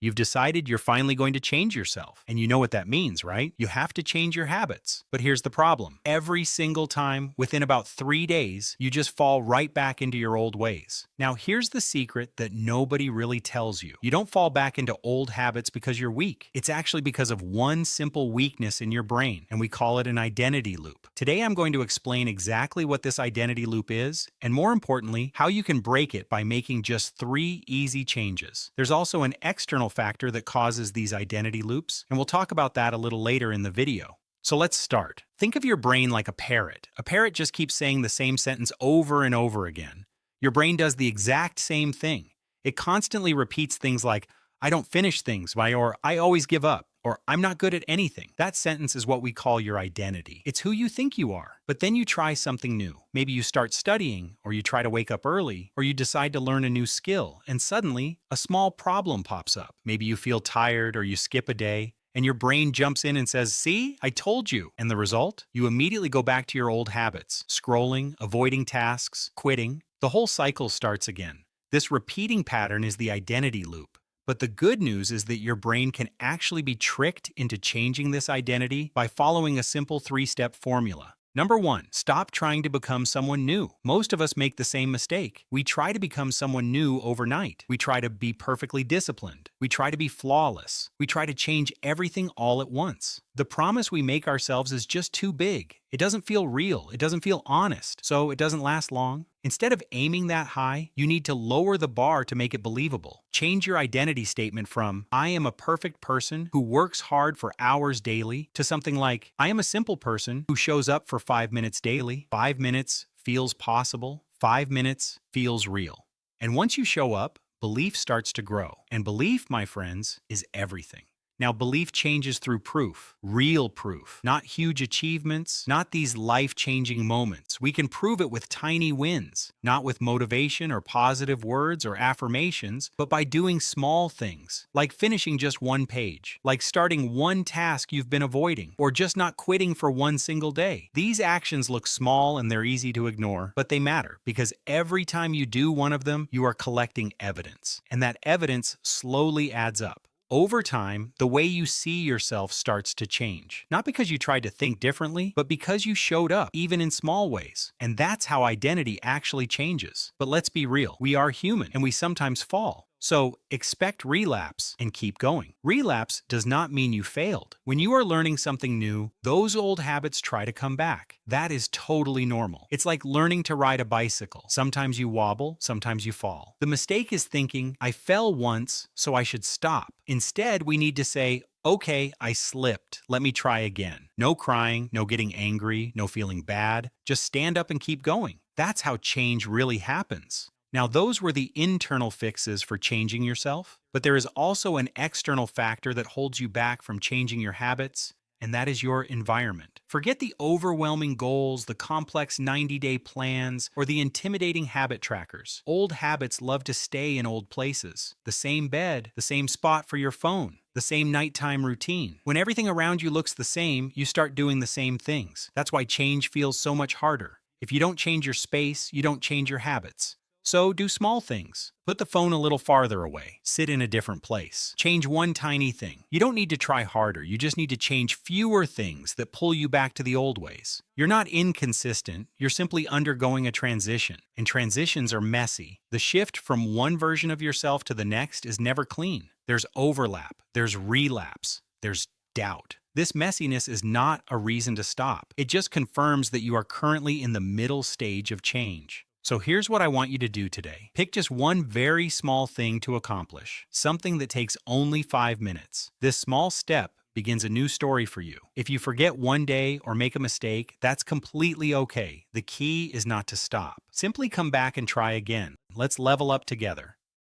You've decided you're finally going to change yourself. And you know what that means, right? You have to change your habits. But here's the problem. Every single time, within about 3 days, you just fall right back into your old ways. Now, here's the secret that nobody really tells you. You don't fall back into old habits because you're weak. It's actually because of one simple weakness in your brain, and we call it an identity loop. Today, I'm going to explain exactly what this identity loop is, and more importantly, how you can break it by making just 3 easy changes. There's also an external factor that causes these identity loops, and we'll talk about that a little later in the video. So let's start. Think of your brain like a parrot. A parrot just keeps saying the same sentence over and over again. Your brain does the exact same thing. It constantly repeats things like, I don't finish things, or I always give up, or I'm not good at anything. That sentence is what we call your identity. It's who you think you are. But then you try something new. Maybe you start studying, or you try to wake up early, or you decide to learn a new skill, and suddenly a small problem pops up. Maybe you feel tired, or you skip a day, and your brain jumps in and says, see, I told you. And the result? You immediately go back to your old habits, scrolling, avoiding tasks, quitting. The whole cycle starts again. This repeating pattern is the identity loop. But the good news is that your brain can actually be tricked into changing this identity by following a simple 3-step formula. Number 1, stop trying to become someone new. Most of us make the same mistake. We try to become someone new overnight. We try to be perfectly disciplined. We try to be flawless. We try to change everything all at once. The promise we make ourselves is just too big. It doesn't feel real. It doesn't feel honest. So it doesn't last long. Instead of aiming that high, you need to lower the bar to make it believable. Change your identity statement from, I am a perfect person who works hard for hours daily, to something like, I am a simple person who shows up for 5 minutes daily. 5 minutes feels possible. 5 minutes feels real. And once you show up, belief starts to grow. And belief, my friends, is everything. Now, belief changes through proof, real proof, not huge achievements, not these life-changing moments. We can prove it with tiny wins, not with motivation or positive words or affirmations, but by doing small things, like finishing just 1 page, like starting 1 task you've been avoiding, or just not quitting for 1 single day. These actions look small and they're easy to ignore, but they matter because every time you do one of them, you are collecting evidence, and that evidence slowly adds up. Over time, the way you see yourself starts to change. Not because you tried to think differently, but because you showed up, even in small ways. And that's how identity actually changes. But let's be real, we are human, and we sometimes fall. So expect relapse and keep going. Relapse does not mean you failed. When you are learning something new, those old habits try to come back. That is totally normal. It's like learning to ride a bicycle. Sometimes you wobble, sometimes you fall. The mistake is thinking, I fell once, so I should stop. Instead, we need to say, okay, I slipped. Let me try again. No crying, no getting angry, no feeling bad. Just stand up and keep going. That's how change really happens. Now, those were the internal fixes for changing yourself, but there is also an external factor that holds you back from changing your habits, and that is your environment. Forget the overwhelming goals, the complex 90-day plans, or the intimidating habit trackers. Old habits love to stay in old places. The same bed, the same spot for your phone, the same nighttime routine. When everything around you looks the same, you start doing the same things. That's why change feels so much harder. If you don't change your space, you don't change your habits. So do small things. Put the phone a little farther away. Sit in a different place. Change one tiny thing. You don't need to try harder. You just need to change fewer things that pull you back to the old ways. You're not inconsistent. You're simply undergoing a transition. And transitions are messy. The shift from one version of yourself to the next is never clean. There's overlap. There's relapse. There's doubt. This messiness is not a reason to stop. It just confirms that you are currently in the middle stage of change. So here's what I want you to do today. Pick just one very small thing to accomplish, something that takes only 5 minutes. This small step begins a new story for you. If you forget one day or make a mistake, that's completely okay. The key is not to stop. Simply come back and try again. Let's level up together.